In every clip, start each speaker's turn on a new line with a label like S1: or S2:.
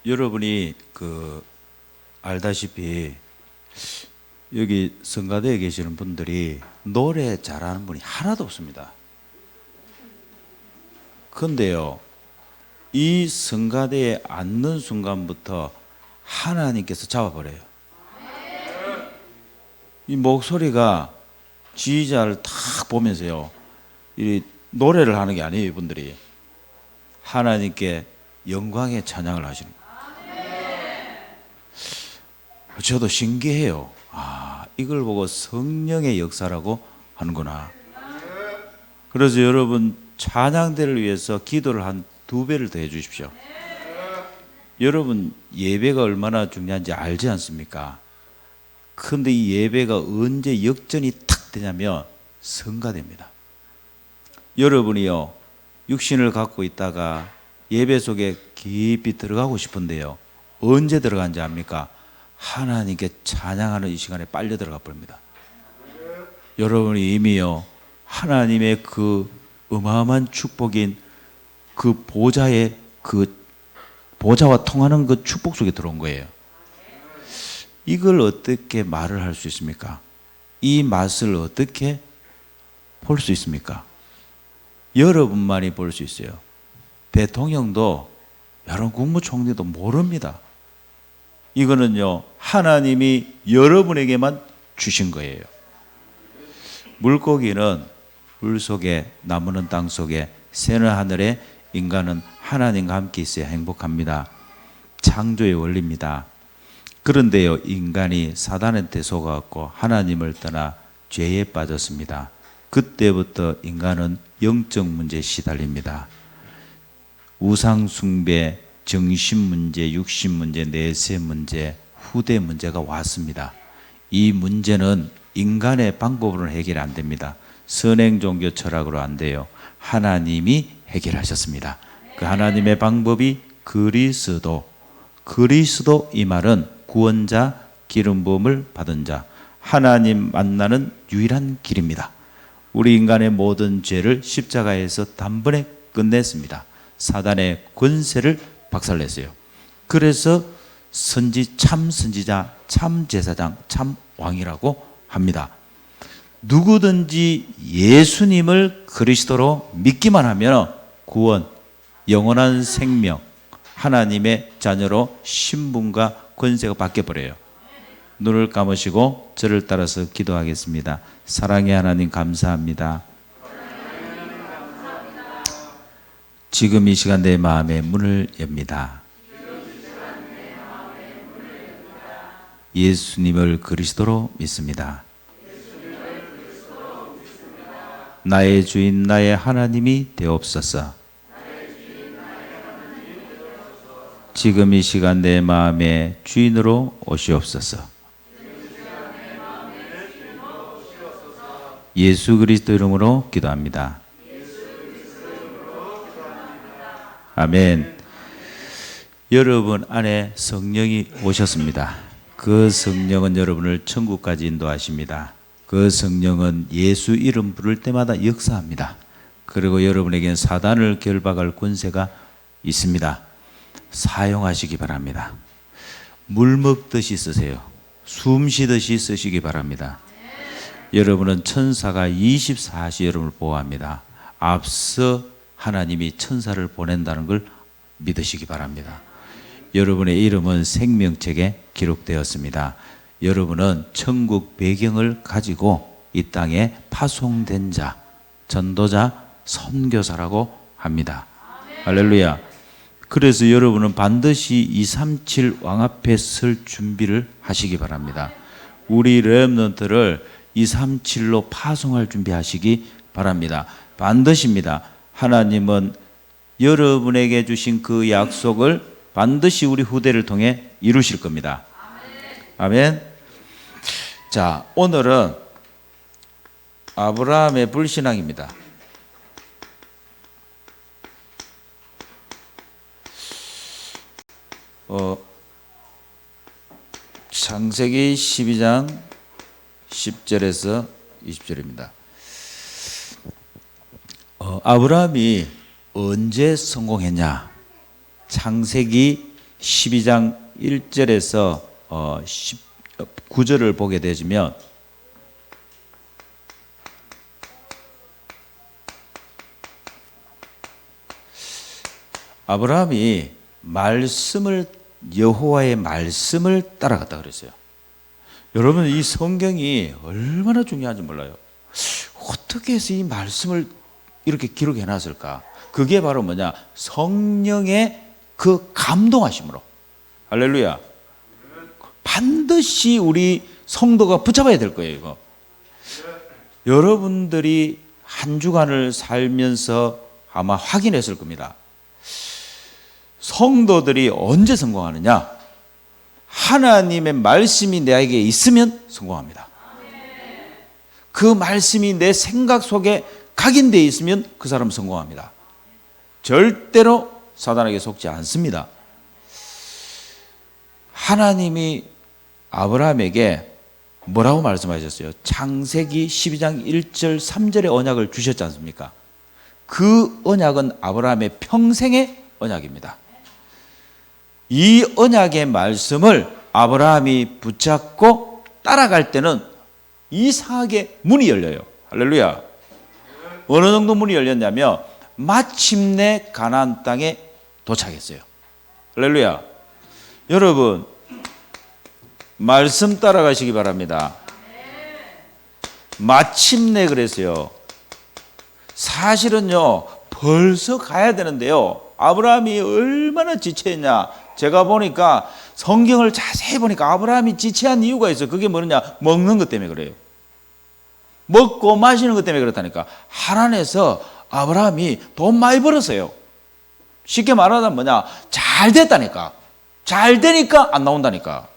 S1: 여러분이 알다시피 여기 성가대에 계시는 분들이 노래 잘하는 분이 하나도 없습니다. 그런데요, 이 성가대에 앉는 순간부터 하나님께서 잡아버려요. 이 목소리가 지휘자를 탁 보면서요, 이 노래를 하는 게 아니에요. 이분들이 하나님께 영광의 찬양을 하시는 거예요. 저도 신기해요. 이걸 보고 성령의 역사라고 하는구나. 그래서 여러분, 찬양대를 위해서 기도를 한 2배를 더 해주십시오. 여러분, 예배가 얼마나 중요한지 알지 않습니까? 그런데 이 예배가 언제 역전이 탁 되냐면 성가대입니다. 여러분이요, 육신을 갖고 있다가 예배 속에 깊이 들어가고 싶은데요, 언제 들어간지 압니까? 하나님께 찬양하는 이 시간에 빨려 들어가 버립니다. 여러분이 이미요, 하나님의 그 어마어마한 축복인 그 보좌의 보좌와 통하는 그 축복 속에 들어온 거예요. 이걸 어떻게 말을 할 수 있습니까? 이 맛을 어떻게 볼 수 있습니까? 여러분만이 볼 수 있어요. 대통령도 여러분 국무총리도 모릅니다. 이거는요, 하나님이 여러분에게만 주신 거예요. 물고기는 물 속에, 나무는 땅 속에, 새는 하늘에, 인간은 하나님과 함께 있어야 행복합니다. 창조의 원리입니다. 그런데요, 인간이 사단한테 속아갖고 하나님을 떠나 죄에 빠졌습니다. 그때부터 인간은 영적 문제에 시달립니다. 우상 숭배, 정신 문제, 육신 문제, 내세 문제, 후대 문제가 왔습니다. 이 문제는 인간의 방법으로는 해결이 안 됩니다. 선행 종교 철학으로 안 돼요. 하나님이 해결하셨습니다. 그 하나님의 방법이 그리스도 이 말은 구원자, 기름 부음을 받은 자, 하나님 만나는 유일한 길입니다. 우리 인간의 모든 죄를 십자가에서 단번에 끝냈습니다. 사단의 권세를 박살냈어요. 그래서 참 선지자, 참 제사장, 참 왕이라고 합니다. 누구든지 예수님을 그리스도로 믿기만 하면 구원, 영원한 생명, 하나님의 자녀로 신분과 권세가 바뀌어버려요. 눈을 감으시고 저를 따라서 기도하겠습니다. 사랑의 하나님, 감사합니다. 지금 이 시간 내 마음의 문을 엽니다. 예수님을 그리스도로 믿습니다. 나의 주인, 나의 하나님이 되옵소서. 지금 이 시간 내 마음의 주인으로 오시옵소서. 예수 그리스도 이름으로 기도합니다. 아멘. 여러분 안에 성령이 오셨습니다. 그 성령은 여러분을 천국까지 인도하십니다. 그 성령은 예수 이름 부를 때마다 역사합니다. 그리고 여러분에게는 사단을 결박할 권세가 있습니다. 사용하시기 바랍니다. 물 먹듯이 쓰세요. 숨 쉬듯이 쓰시기 바랍니다. 여러분은 천사가 24시 여러분을 보호합니다. 앞서 하나님이 천사를 보낸다는 걸 믿으시기 바랍니다. 여러분의 이름은 생명책에 기록되었습니다. 여러분은 천국 배경을 가지고 이 땅에 파송된 자, 전도자, 선교사라고 합니다. 할렐루야. 그래서 여러분은 반드시 237 왕 앞에 설 준비를 하시기 바랍니다. 우리 렘넌트를 237로 파송할 준비하시기 바랍니다. 반드시입니다. 하나님은 여러분에게 주신 그 약속을 반드시 우리 후대를 통해 이루실 겁니다. 아멘. 자, 오늘은 아브라함의 불신앙입니다. 창세기 12장 10절에서 20절입니다. 아브라함이 언제 성공했냐? 창세기 12장 1절에서 19절을 보게 되면 아브라함이 여호와의 말씀을 따라갔다 그랬어요. 여러분, 이 성경이 얼마나 중요한지 몰라요. 어떻게 해서 이 말씀을 이렇게 기록해 놨을까? 그게 바로 뭐냐? 성령의 그 감동하심으로. 할렐루야. 반드시 우리 성도가 붙잡아야 될 거예요, 이거. 여러분들이 한 주간을 살면서 아마 확인했을 겁니다. 성도들이 언제 성공하느냐? 하나님의 말씀이 내게 있으면 성공합니다. 그 말씀이 내 생각 속에 각인되어 있으면 그 사람은 성공합니다. 절대로 사단에게 속지 않습니다. 하나님이 아브라함에게 뭐라고 말씀하셨어요? 창세기 12장 1절 3절의 언약을 주셨지 않습니까? 그 언약은 아브라함의 평생의 언약입니다. 이 언약의 말씀을 아브라함이 붙잡고 따라갈 때는 이상하게 문이 열려요. 할렐루야. 어느 정도 문이 열렸냐면 마침내 가나안 땅에 도착했어요. 할렐루야. 여러분, 말씀 따라가시기 바랍니다. 마침내 그랬어요. 사실은요, 벌써 가야 되는데요, 아브라함이 얼마나 지체했냐. 제가 보니까 성경을 자세히 보니까 아브라함이 지체한 이유가 있어요. 그게 뭐냐? 먹는 것 때문에 그래요. 먹고 마시는 것 때문에 그렇다니까. 하란에서 아브라함이 돈 많이 벌었어요. 쉽게 말하자면 뭐냐? 잘 됐다니까. 잘 되니까 안 나온다니까.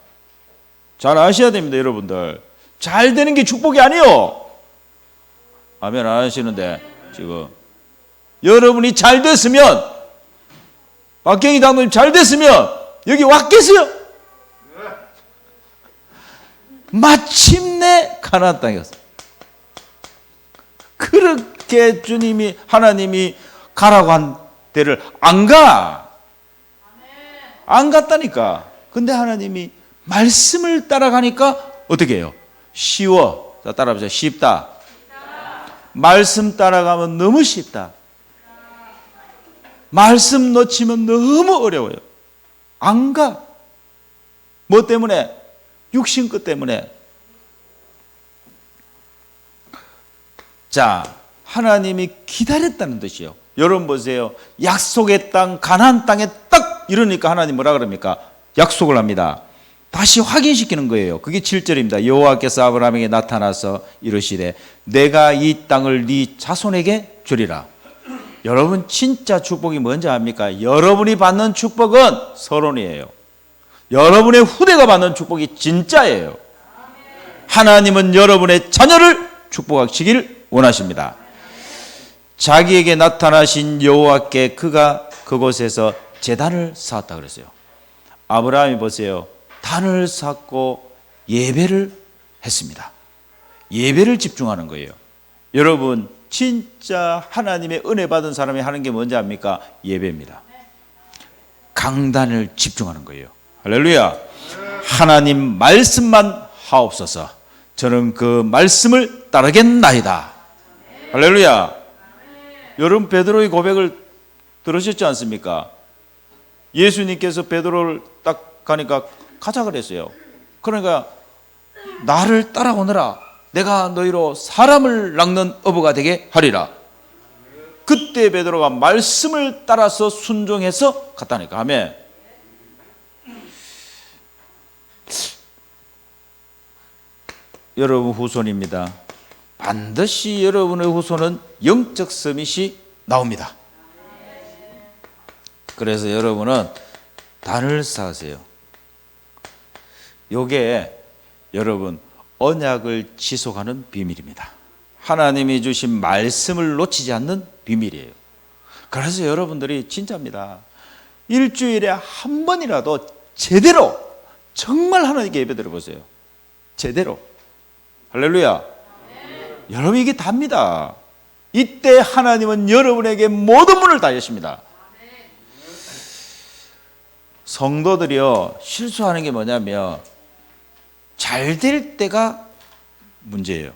S1: 잘 아셔야 됩니다, 여러분들. 잘 되는 게 축복이 아니요. 아멘 안 하시는데 지금 여러분이 잘 됐으면, 박경희 장로님 잘 됐으면 여기 왔겠어요? 마침내 가나안 땅이었어요. 그렇게 하나님이 가라고 한 데를 안 갔다니까. 근데 하나님이 말씀을 따라가니까 어떻게 해요? 쉬워. 자, 따라해보세요. 쉽다. 말씀 따라가면 너무 쉽다. 말씀 놓치면 너무 어려워요. 안 가. 뭐 때문에? 육신 것 때문에. 자, 하나님이 기다렸다는 뜻이요. 여러분 보세요. 약속의 땅, 가나안 땅에 딱 이러니까 하나님 뭐라 그럽니까? 약속을 합니다. 다시 확인시키는 거예요. 그게 7절입니다. 여호와께서 아브라함에게 나타나서 이르시되 내가 이 땅을 네 자손에게 주리라. 여러분, 진짜 축복이 뭔지 압니까? 여러분이 받는 축복은 서론이에요. 여러분의 후대가 받는 축복이 진짜예요. 하나님은 여러분의 자녀를 축복하시길 원하십니다. 자기에게 나타나신 여호와께 그가 그곳에서 제단을 쌓았다 그랬어요. 아브라함이 보세요. 단을 쌓고 예배를 했습니다. 예배를 집중하는 거예요. 여러분, 진짜 하나님의 은혜 받은 사람이 하는 게 뭔지 압니까? 예배입니다. 강단을 집중하는 거예요. 할렐루야. 하나님 말씀만 하옵소서. 저는 그 말씀을 따르겠나이다. 할렐루야. 여러분, 베드로의 고백을 들으셨지 않습니까? 예수님께서 베드로를 딱 가니까 가자 그랬어요. 그러니까 나를 따라오너라. 내가 너희로 사람을 낚는 어부가 되게 하리라. 그때 베드로가 말씀을 따라서 순종해서 갔다니까. 아멘. 여러분 후손입니다. 반드시 여러분의 후손은 영적 서밋이 나옵니다. 그래서 여러분은 단을 쌓으세요. 요게 여러분 언약을 지속하는 비밀입니다. 하나님이 주신 말씀을 놓치지 않는 비밀이에요. 그래서 여러분들이 진짜입니다. 일주일에 한 번이라도 제대로 정말 하나님께 예배드려 보세요. 제대로. 할렐루야. 여러분, 이게 답니다. 이때 하나님은 여러분에게 모든 문을 다 여십니다. 성도들이요 실수하는 게 뭐냐면 잘 될 때가 문제예요.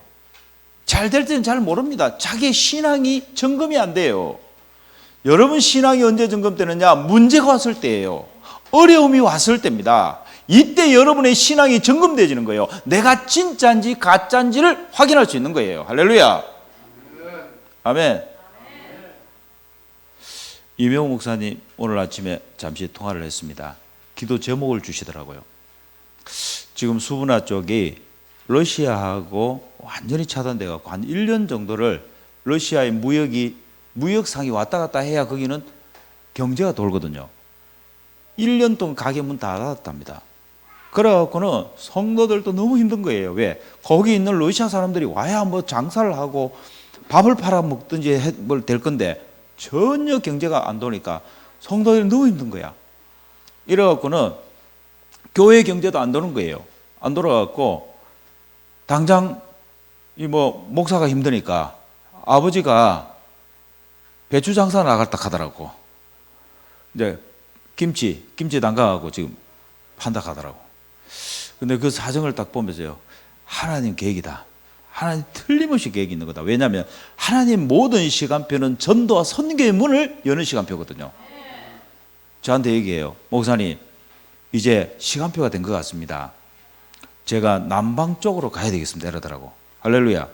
S1: 잘 될 때는 잘 모릅니다. 자기의 신앙이 점검이 안 돼요. 여러분 신앙이 언제 점검되느냐? 문제가 왔을 때예요. 어려움이 왔을 때입니다. 이때 여러분의 신앙이 점검되어지는 거예요. 내가 진짜인지 가짜인지를 확인할 수 있는 거예요. 할렐루야. 아멘. 이명호 목사님 오늘 아침에 잠시 통화를 했습니다. 기도 제목을 주시더라고요. 지금 수분화 쪽이 러시아하고 완전히 차단돼서 한 1년 정도를 러시아의 무역상이 왔다 갔다 해야 거기는 경제가 돌거든요. 1년 동안 가게 문 다 닫았답니다. 그래갖고는 성도들도 너무 힘든 거예요. 왜? 거기 있는 러시아 사람들이 와야 뭐 장사를 하고 밥을 팔아 먹든지 뭘 될 건데 전혀 경제가 안 도니까 성도들이 너무 힘든 거야. 이래갖고는 교회 경제도 안 도는 거예요. 안 돌아갖고 당장 이 뭐 목사가 힘드니까 아버지가 배추 장사 나갔다 하더라고. 이제 김치 담가갖고 지금 판다 하더라고. 근데 그 사정을 딱 보면서요, 하나님 계획이다. 하나님 틀림없이 계획이 있는 거다. 왜냐하면 하나님 모든 시간표는 전도와 선교의 문을 여는 시간표거든요. 저한테 얘기해요. 목사님, 이제 시간표가 된 것 같습니다. 제가 남방 쪽으로 가야 되겠습니다. 이러더라고. 할렐루야.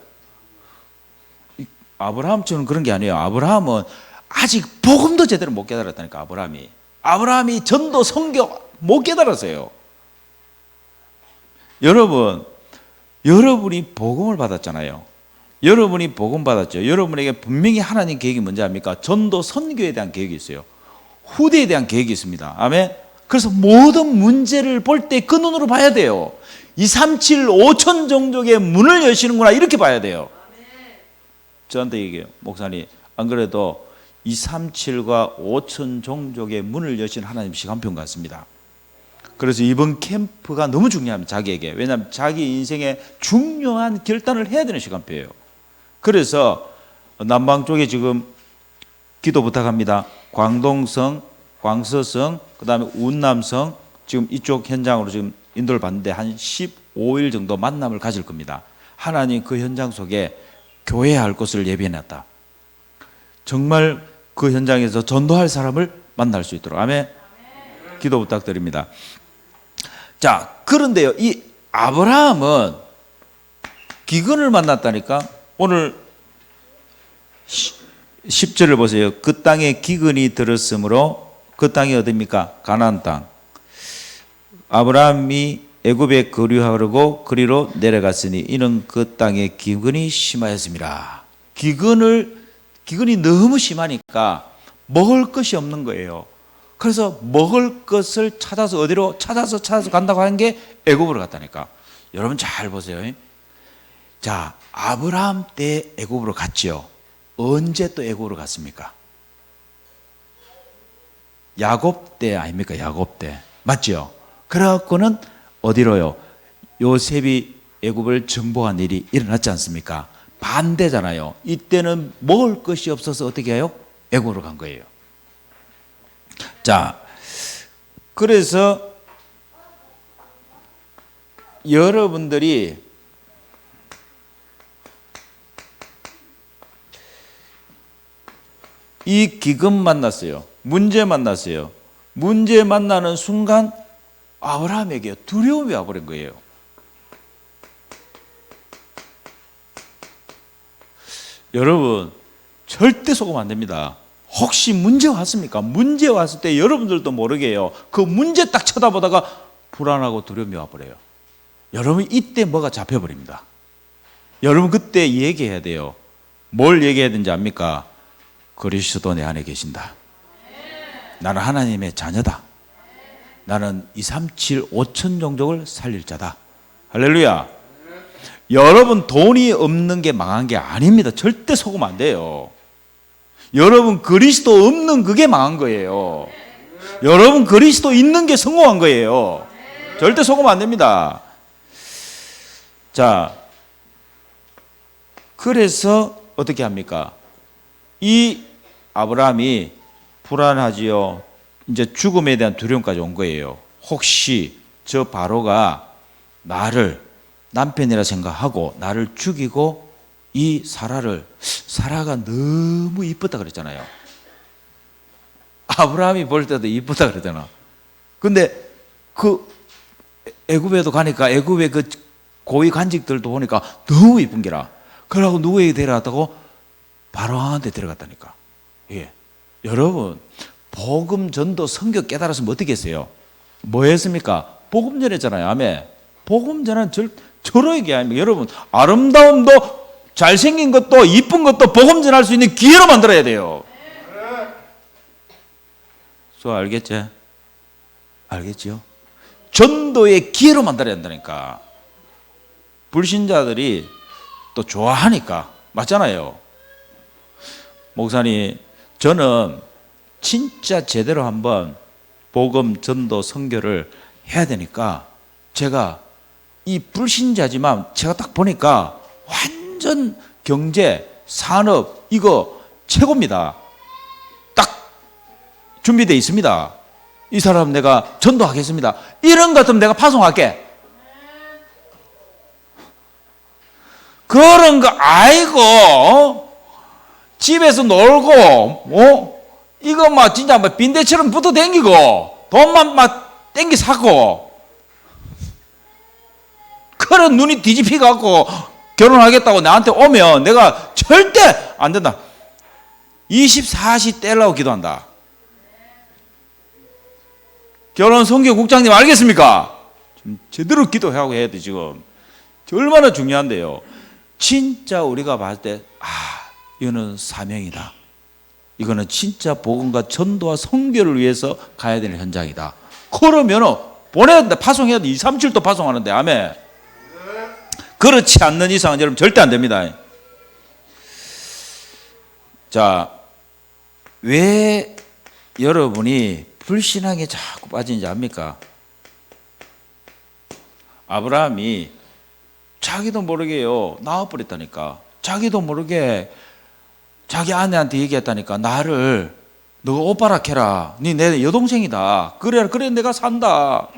S1: 아브라함처럼 그런 게 아니에요. 아브라함은 아직 복음도 제대로 못 깨달았다니까. 아브라함이 전도 선교 못 깨달았어요. 여러분이 복음을 받았잖아요. 여러분이 복음 받았죠. 여러분에게 분명히 하나님 계획이 뭔지 압니까? 전도 선교에 대한 계획이 있어요. 후대에 대한 계획이 있습니다. 아멘. 그래서 모든 문제를 볼 때 그 눈으로 봐야 돼요. 237, 5천 종족의 문을 여시는구나 이렇게 봐야 돼요. 저한테 얘기해요. 목사님, 안 그래도 237과 5천 종족의 문을 여신 하나님 시간표인 것 같습니다. 그래서 이번 캠프가 너무 중요합니다. 자기에게. 왜냐하면 자기 인생에 중요한 결단을 해야 되는 시간표예요. 그래서 남방 쪽에 지금 기도 부탁합니다. 광동성, 광서성, 그 다음에 운남성, 지금 이쪽 현장으로 지금 인도를 받는데 한 15일 정도 만남을 가질 겁니다. 하나님 그 현장 속에 교회에 할 곳을 예비해놨다. 정말 그 현장에서 전도할 사람을 만날 수 있도록. 아멘. 기도 부탁드립니다. 자, 그런데요, 이 아브라함은 기근을 만났다니까. 오늘 10절을 보세요. 그 땅에 기근이 들었으므로, 그 땅이 어디입니까? 가나안 땅. 아브라함이 애굽에 거류하려고 그리로 내려갔으니 이는 그 땅에 기근이 심하였습니다. 기근이 너무 심하니까 먹을 것이 없는 거예요. 그래서 먹을 것을 찾아서 어디로 찾아서 간다고 하는 게 애굽으로 갔다니까. 여러분 잘 보세요. 자, 아브라함 때 애굽으로 갔지요. 언제 또 애굽으로 갔습니까? 야곱 때 아닙니까? 야곱 때. 맞죠? 그래갖고는 어디로요? 요셉이 애굽을 정복한 일이 일어났지 않습니까? 반대잖아요. 이때는 먹을 것이 없어서 어떻게 해요? 애굽으로 간 거예요. 자, 그래서 여러분들이 이 기근 만났어요. 문제 만났어요. 문제 만나는 순간 아브라함에게 두려움이 와버린 거예요. 여러분 절대 속으면 안 됩니다. 혹시 문제 왔습니까? 문제 왔을 때 여러분들도 모르게 해요. 그 문제 딱 쳐다보다가 불안하고 두려움이 와버려요. 여러분 이때 뭐가 잡혀버립니다. 여러분 그때 얘기해야 돼요. 뭘 얘기해야 되는지 압니까? 그리스도 내 안에 계신다. 나는 하나님의 자녀다. 나는 237, 5천 종족을 살릴 자다. 할렐루야. 여러분 돈이 없는 게 망한 게 아닙니다. 절대 속으면 안 돼요. 여러분 그리스도 없는 그게 망한 거예요. 여러분 그리스도 있는 게 성공한 거예요. 절대 속으면 안 됩니다. 자, 그래서 어떻게 합니까? 이 아브라함이 불안하지요. 이제 죽음에 대한 두려움까지 온 거예요. 혹시 저 바로가 나를 남편이라 생각하고 나를 죽이고 이 사라가 너무 이쁘다 그랬잖아요. 아브라함이 볼 때도 이쁘다 그랬잖아. 근데 그 애굽에도 가니까 애굽의 그 고위 관직들도 보니까 너무 이쁜 게라. 그러고 누구에게 데려갔다고? 바로왕한테 데려갔다니까. 예. 여러분, 복음 전도 선교 깨달았으면 어떻게 했어요? 뭐 했습니까? 복음 전했잖아요. 아멘. 복음 전한 저러 얘기하면 여러분, 아름다움도 잘생긴 것도 이쁜 것도 복음 전할 수 있는 기회로 만들어야 돼요. 알겠지? 알겠지요? 전도의 기회로 만들어야 한다니까. 불신자들이 또 좋아하니까. 맞잖아요. 목사님, 저는 진짜 제대로 한번 복음 전도 선교를 해야 되니까 제가 이 불신자지만 제가 딱 보니까 완전 경제, 산업 이거 최고입니다. 딱 준비되어 있습니다. 이 사람 내가 전도하겠습니다. 이런 것 같으면 내가 파송할게. 그런 거 아이고 집에서 놀고 이거 막 진짜 막 빈대처럼 붙어 댕기고 돈만 막 땡기 사고 그런 눈이 뒤집히 갖고 결혼하겠다고 나한테 오면 내가 절대 안 된다. 24시 떼려고 기도한다. 결혼 선교국장님 알겠습니까? 좀 제대로 기도하고 해야 돼. 지금 얼마나 중요한데요. 진짜 우리가 봤을 때 이거는 사명이다. 이거는 진짜 복음과 전도와 선교를 위해서 가야 되는 현장이다. 그러면 보내야 된다. 파송해야 돼. 2, 3, 7도 파송하는데. 아멘. 그렇지 않는 이상은 여러분 절대 안 됩니다. 자, 왜 여러분이 불신앙에 자꾸 빠진지 압니까? 아브라함이 자기도 모르게요. 나와버렸다니까. 자기도 모르게 자기 아내한테 얘기했다니까. 나를 너가 오빠락해라. 니 내 여동생이다. 그래 내가 산다.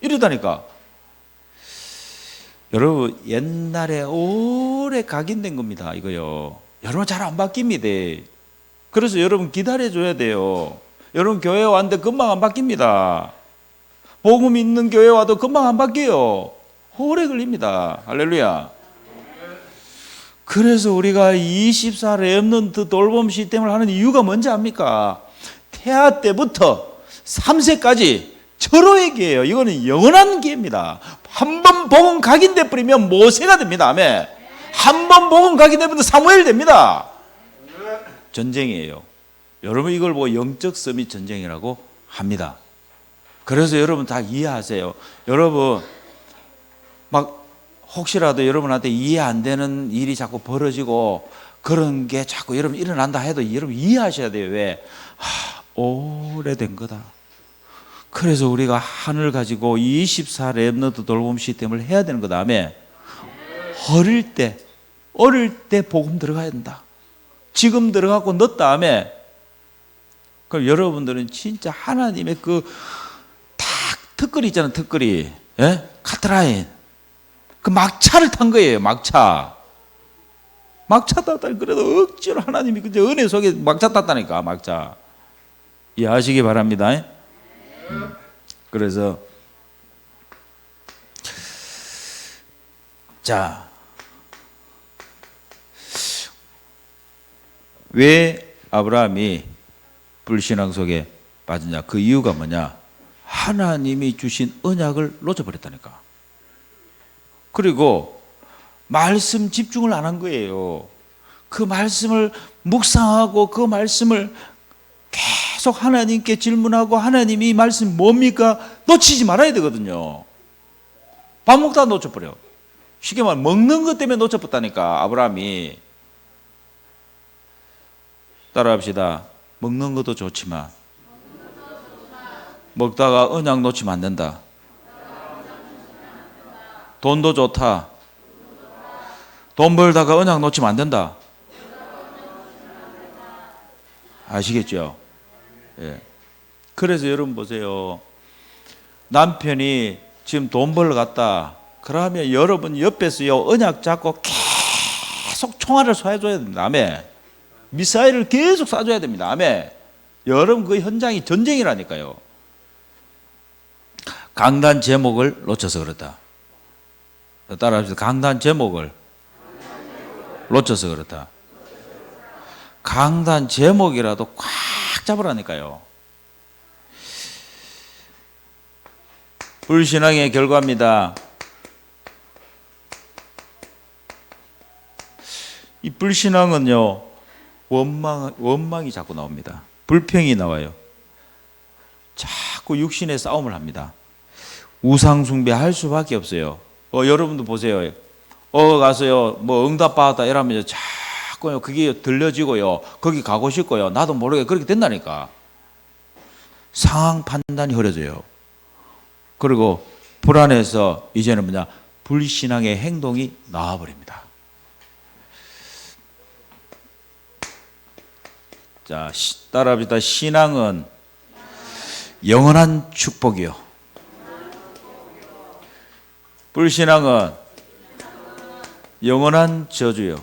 S1: 이러다니까. 여러분 옛날에 오래 각인된 겁니다. 이거요. 여러분 잘 안 바뀝니다. 그래서 여러분 기다려줘야 돼요. 여러분 교회 왔는데 금방 안 바뀝니다. 복음 있는 교회 와도 금방 안 바뀌어요. 오래 걸립니다. 할렐루야. 그래서 우리가 24 렘넌트 돌봄 시스템을 하는 이유가 뭔지 압니까? 태아 때부터 3세까지 절호의 기회예요. 이거는 영원한 기회입니다. 한 번 복음 각인돼 버리면 모세가 됩니다. 아멘. 한 번 복음 각인돼 버리면 사무엘 됩니다. 전쟁이에요. 여러분 이걸 보고 영적 서밋 전쟁이라고 합니다. 그래서 여러분 다 이해하세요. 여러분 막 혹시라도 여러분한테 이해 안 되는 일이 자꾸 벌어지고 그런 게 자꾸 여러분 일어난다 해도 여러분 이해하셔야 돼요. 왜? 오래된 거다. 그래서 우리가 하늘 가지고 24 렘넌트 돌봄 시스템을 해야 되는 거 다음에 어릴 때 복음 들어가야 된다. 지금 들어가고 넣었 다음에 그럼 여러분들은 진짜 하나님의 그 딱 특거리 있잖아요. 특거리. 예? 카트라인. 그 막차를 탄 거예요. 막차 탔다. 그래도 억지로 하나님이 그저 은혜 속에 막차 탔다니까. 막차. 이해하시기 바랍니다. 그래서 자, 왜 아브라함이 불신앙 속에 빠지냐? 그 이유가 뭐냐? 하나님이 주신 언약을 놓쳐버렸다니까. 그리고 말씀 집중을 안 한 거예요. 그 말씀을 묵상하고 그 말씀을 계속 하나님께 질문하고 하나님이 이 말씀 뭡니까? 놓치지 말아야 되거든요. 밥 먹다가 놓쳐버려. 쉽게 말하면 먹는 것 때문에 놓쳐버렸다니까. 아브라함이. 따라합시다. 먹는 것도 좋지만 먹다가 언약 놓치면 안 된다. 돈도 좋다. 돈 벌다가 언약 놓치면 안 된다. 아시겠죠? 예. 그래서 여러분 보세요. 남편이 지금 돈 벌러 갔다. 그러면 여러분 옆에서요 언약 잡고 계속 총알을 쏴줘야 됩니다. 아멘. 미사일을 계속 쏴줘야 됩니다. 아멘. 여러분 그 현장이 전쟁이라니까요. 강단 제목을 놓쳐서 그렇다. 따라합시다. 강단 제목을 놓쳐서 그렇다. 강단 제목이라도 꽉 잡으라니까요. 불신앙의 결과입니다. 이 불신앙은요 원망이 자꾸 나옵니다. 불평이 나와요. 자꾸 육신의 싸움을 합니다. 우상 숭배할 수밖에 없어요. 여러분도 보세요. 가서요 뭐 응답 받았다 이러면서 자꾸요 그게 들려지고요 거기 가고 싶고요 나도 모르게 그렇게 된다니까. 상황 판단이 흐려져요. 그리고 불안해서 이제는 뭐냐 불신앙의 행동이 나와버립니다. 자, 따라합시다. 신앙은 영원한 축복이요. 불신앙은 영원한 저주요.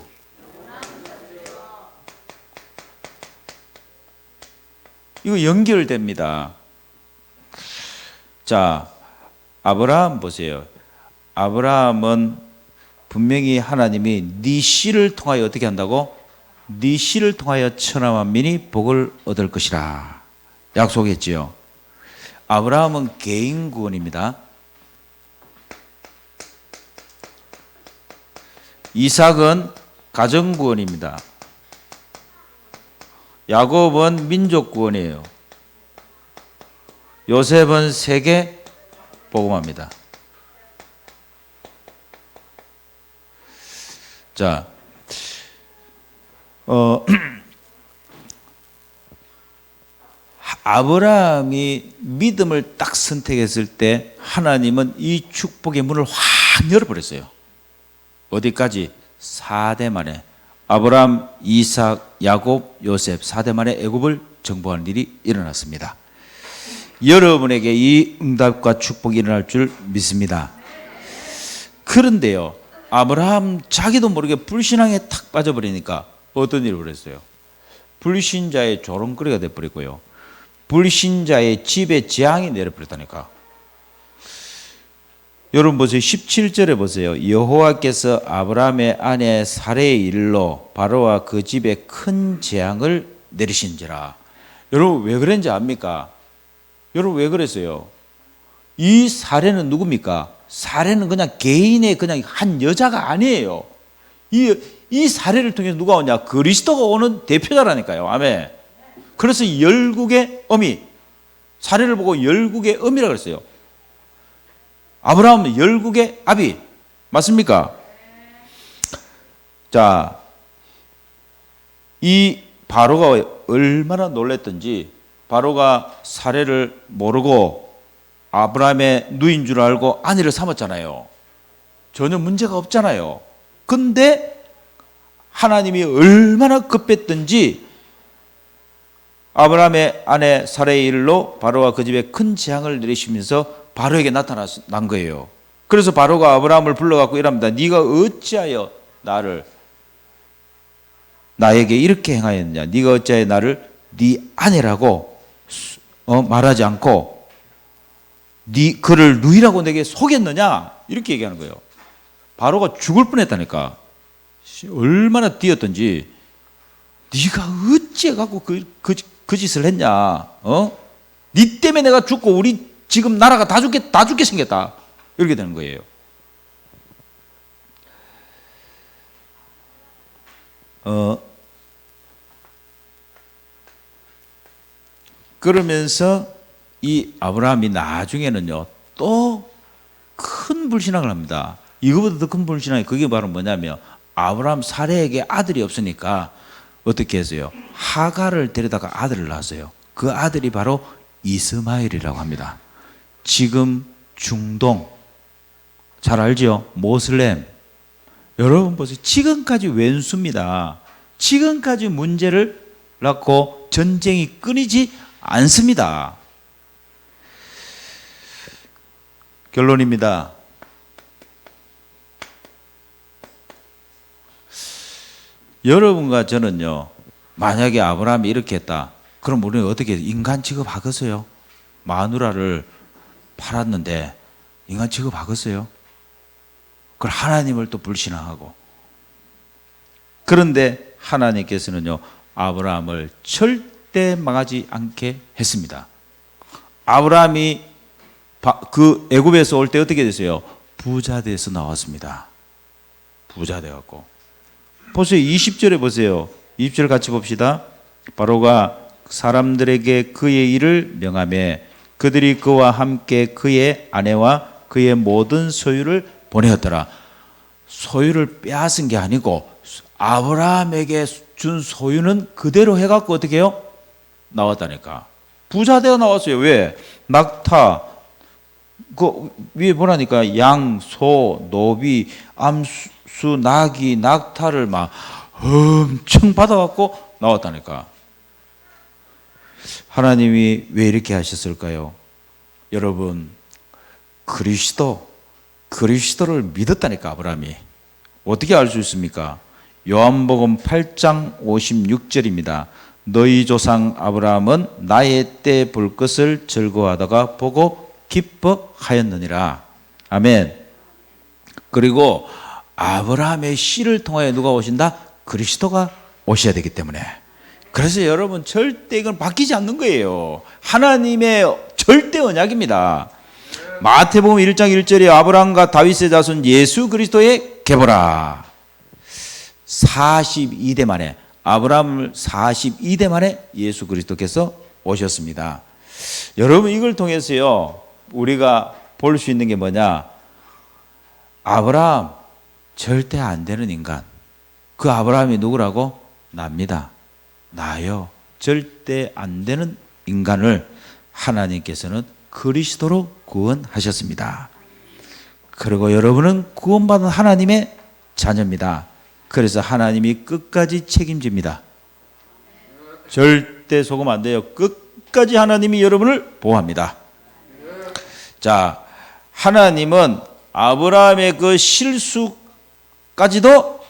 S1: 이거 연결됩니다. 자, 아브라함 보세요. 아브라함은 분명히 하나님이 네 씨를 통하여 어떻게 한다고? 네 씨를 통하여 천하 만민이 복을 얻을 것이라 약속했지요. 아브라함은 개인 구원입니다. 이삭은 가정 구원입니다. 야곱은 민족 구원이에요. 요셉은 세계 복음합니다. 자, 아브라함이 믿음을 딱 선택했을 때 하나님은 이 축복의 문을 확 열어버렸어요. 어디까지? 4대 만에 아브라함, 이삭, 야곱, 요셉 4대 만에 애굽을 정복하는 일이 일어났습니다. 여러분에게 이 응답과 축복이 일어날 줄 믿습니다. 그런데요, 아브라함 자기도 모르게 불신앙에 탁 빠져버리니까 어떤 일을 벌였어요? 불신자의 조롱거리가 돼버리고요, 불신자의 집에 재앙이 내려버렸다니까. 여러분 보세요. 17절에 보세요. 여호와께서 아브라함의 아내 사레의 일로 바로와 그 집에 큰 재앙을 내리신지라. 여러분 왜 그런지 압니까? 여러분 왜 그랬어요? 이 사례는 누굽니까? 사례는 그냥 개인의 그냥 한 여자가 아니에요. 이 사례를 통해서 누가 오냐? 그리스도가 오는 대표자라니까요. 아멘. 그래서 열국의 어미, 사례를 보고 열국의 어미라고 그랬어요. 아브라함은 열국의 아비 맞습니까? 자, 이 바로가 얼마나 놀랬던지, 바로가 사례를 모르고 아브라함의 누인 줄 알고 아내를 삼았잖아요. 전혀 문제가 없잖아요. 근데 하나님이 얼마나 급했던지 아브라함의 아내 사레의 일로 바로와 그 집에 큰 재앙을 내리시면서 바로에게 나타난 거예요. 그래서 바로가 아브라함을 불러갖고 이랍니다. 네가 어찌하여 나에게 이렇게 행하였느냐? 네가 어찌하여 나를 네 아내라고 말하지 않고 그를 누이라고 내게 속였느냐? 이렇게 얘기하는 거예요. 바로가 죽을 뻔했다니까. 얼마나 뛰었던지. 네가 어찌해갖고 그 짓을 했냐? 네 때문에 내가 죽고 우리 지금 나라가 다 죽게 생겼다. 이렇게 되는 거예요. 그러면서 이 아브라함이 나중에는요, 또 큰 불신앙을 합니다. 이거보다 더 큰 불신앙이 그게 바로 뭐냐면 아브라함 사레에게 아들이 없으니까 어떻게 했어요? 하갈을 데려다가 아들을 낳았어요. 그 아들이 바로 이스마엘이라고 합니다. 지금 중동 잘 알죠? 모슬렘. 여러분 보세요. 지금까지 왼수입니다. 지금까지 문제를 낳고 전쟁이 끊이지 않습니다. 결론입니다. 여러분과 저는요, 만약에 아브라함이 이렇게 했다. 그럼 우리는 어떻게 인간 취급하겠어요? 마누라를 팔았는데 인간 취급하겠어요? 그걸 하나님을 또 불신하고. 그런데 하나님께서는요, 아브라함을 절대 망하지 않게 했습니다. 아브라함이 그 애굽에서 올 때 어떻게 됐어요? 부자 돼서 나왔습니다. 부자 돼갖고. 보세요. 20절에 보세요. 20절 같이 봅시다. 바로가 사람들에게 그의 일을 명하며 그들이 그와 함께 그의 아내와 그의 모든 소유를 보내었더라. 소유를 빼앗은 게 아니고 아브라함에게 준 소유는 그대로 해갖고 어떻게 해요? 나왔다니까. 부자 되어 나왔어요. 왜? 낙타, 그 위에 보라니까 양, 소, 노비, 암수, 나귀, 낙타를 막 엄청 받아갖고 나왔다니까. 하나님이 왜 이렇게 하셨을까요? 여러분, 그리스도를 믿었다니까. 아브라함이 어떻게 알 수 있습니까? 요한복음 8장 56절입니다. 너희 조상 아브라함은 나의 때 볼 것을 즐거워하다가 보고 기뻐하였느니라. 아멘. 그리고 아브라함의 씨를 통하여 누가 오신다? 그리스도가 오셔야 되기 때문에. 그래서 여러분, 절대 이건 바뀌지 않는 거예요. 하나님의 절대 언약입니다. 마태복음 1장 1절에 아브라함과 다윗의 자손 예수 그리스도의 계보라. 42대 만에, 아브라함을 42대 만에 예수 그리스도께서 오셨습니다. 여러분, 이걸 통해서요, 우리가 볼 수 있는 게 뭐냐? 아브라함 절대 안 되는 인간. 그 아브라함이 누구라고? 납니다. 나요. 절대 안 되는 인간을 하나님께서는 그리스도로 구원하셨습니다. 그리고 여러분은 구원받은 하나님의 자녀입니다. 그래서 하나님이 끝까지 책임집니다. 절대 속으면 안 돼요. 끝까지 하나님이 여러분을 보호합니다. 자, 하나님은 아브라함의 그 실수까지도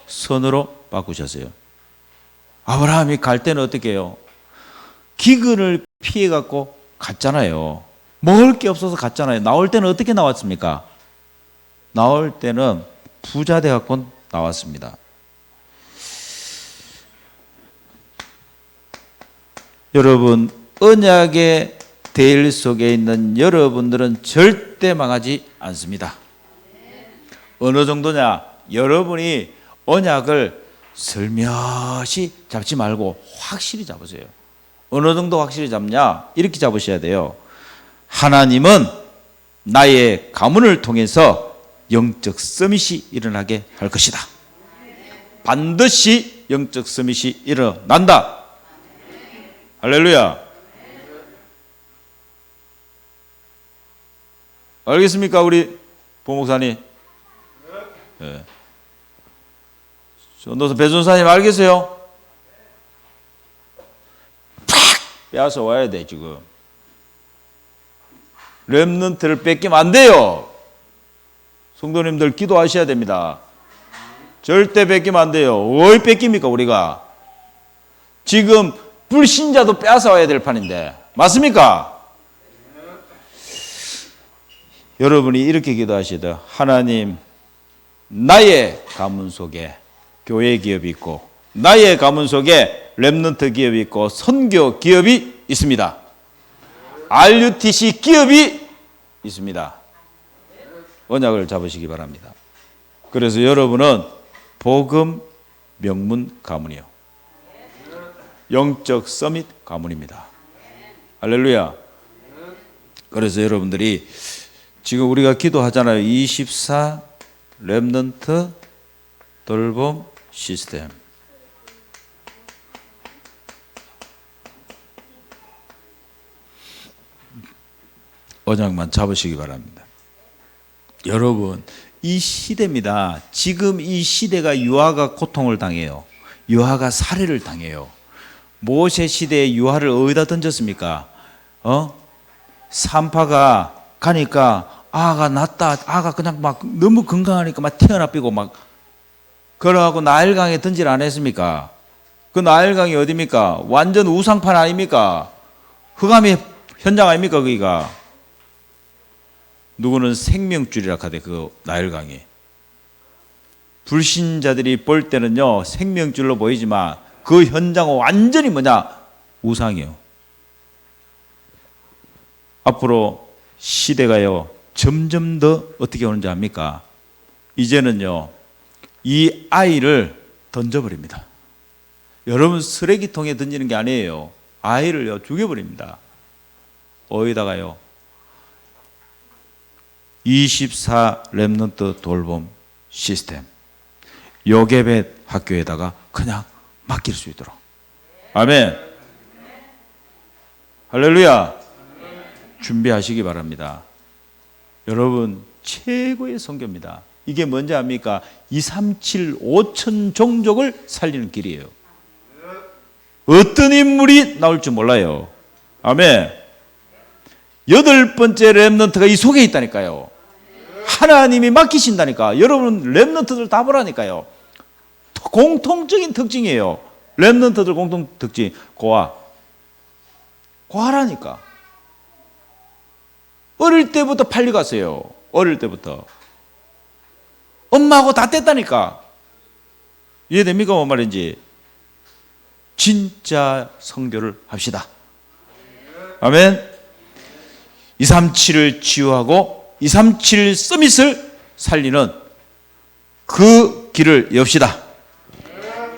S1: 선으로 바꾸셨어요. 아브라함이 갈 때는 어떻게 해요? 기근을 피해갖고 갔잖아요. 먹을 게 없어서 갔잖아요. 나올 때는 어떻게 나왔습니까? 나올 때는 부자 돼갖고 나왔습니다. 여러분, 언약의 대일 속에 있는 여러분들은 절대 망하지 않습니다. 어느 정도냐? 여러분이 언약을 슬며시 잡지 말고 확실히 잡으세요. 어느 정도 확실히 잡냐? 이렇게 잡으셔야 돼요. 하나님은 나의 가문을 통해서 영적 서밋이 일어나게 할 것이다. 반드시 영적 서밋이 일어난다. 할렐루야. 알겠습니까, 우리 보목사님? 네. 전도사 배전사님 알겠어요? 팍 빼앗아 와야 돼. 지금 렘넌트를 뺏기면 안 돼요. 성도님들 기도하셔야 됩니다. 절대 뺏기면 안 돼요. 왜 뺏깁니까 우리가? 지금 불신자도 빼앗아 와야 될 판인데, 맞습니까? 여러분이 이렇게 기도하셔야 돼요. 하나님, 나의 가문 속에 교회 기업이 있고, 나의 가문 속에 렘넌트 기업이 있고, 선교 기업이 있습니다. RUTC 기업이 있습니다. 언약을 잡으시기 바랍니다. 그래서 여러분은 복음 명문 가문이요, 영적 서밋 가문입니다. 할렐루야. 그래서 여러분들이 지금 우리가 기도하잖아요. 24 렘넌트 돌봄 시스템. 언약만 잡으시기 바랍니다. 여러분, 이 시대입니다. 지금 이 시대가 유아가 고통을 당해요. 유아가 살해를 당해요. 모세 시대에 유아를 어디다 던졌습니까? 산파가 가니까 아가 낳다, 아가 그냥 막 너무 건강하니까 막 태어나 삐고 막 그러고 나일강에 던질 안 했습니까? 그 나일강이 어디입니까? 완전 우상판 아닙니까? 흑암의 현장 아닙니까? 거기가 누구는 생명줄이라 하대. 그 나일강이 불신자들이 볼 때는요 생명줄로 보이지만 그 현장은 완전히 뭐냐? 우상이요. 앞으로 시대가요 점점 더 어떻게 오는지 압니까? 이제는요 이 아이를 던져버립니다. 여러분 쓰레기통에 던지는 게 아니에요. 아이를요 죽여버립니다. 어디다가요? 24 렘넌트 돌봄 시스템 요게벳 학교에다가 그냥 맡길 수 있도록. 아멘. 할렐루야. 준비하시기 바랍니다. 여러분 최고의 선교입니다. 이게 뭔지 압니까? 237 5천 종족을 살리는 길이에요. 어떤 인물이 나올지 몰라요. 아멘. 8번째 렘넌트가 이 속에 있다니까요. 하나님이 맡기신다니까. 여러분 렘넌트들 다 보라니까요. 공통적인 특징이에요. 렘넌트들 공통 특징 고아라니까. 어릴 때부터 팔려갔어요. 어릴 때부터 엄마하고 다 뗐다니까. 이해됩니까? 뭔 말인지. 진짜 선교를 합시다. 아멘. 237을 치유하고 237 서밋을 살리는 그 길을 엽시다.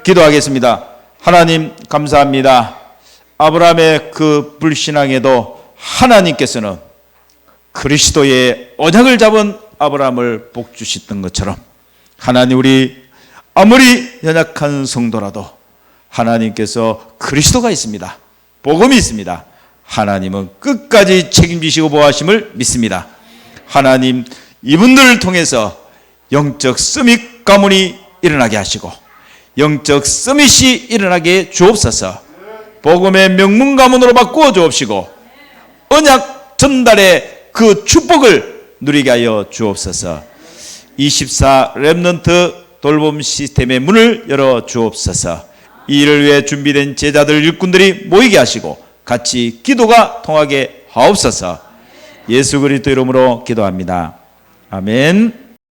S1: 기도하겠습니다. 하나님 감사합니다. 아브라함의 그 불신앙에도 하나님께서는 그리스도의 언약을 잡은 아브라함을 복주셨던 것처럼 하나님 우리 아무리 연약한 성도라도 하나님께서 그리스도가 있습니다. 복음이 있습니다. 하나님은 끝까지 책임지시고 보호하심을 믿습니다. 하나님 이분들을 통해서 영적 서밋 가문이 일어나게 하시고 영적 서밋이 일어나게 주옵소서. 복음의 명문 가문으로 바꾸어 주옵시고 언약 전달의 그 축복을 누리게 하여 주옵소서. 24 렘넌트 돌봄 시스템의 문을 열어 주옵소서. 이 일을 위해 준비된 제자들 일꾼들이 모이게 하시고 같이 기도가 통하게 하옵소서. 예수 그리스도 이름으로 기도합니다. 아멘.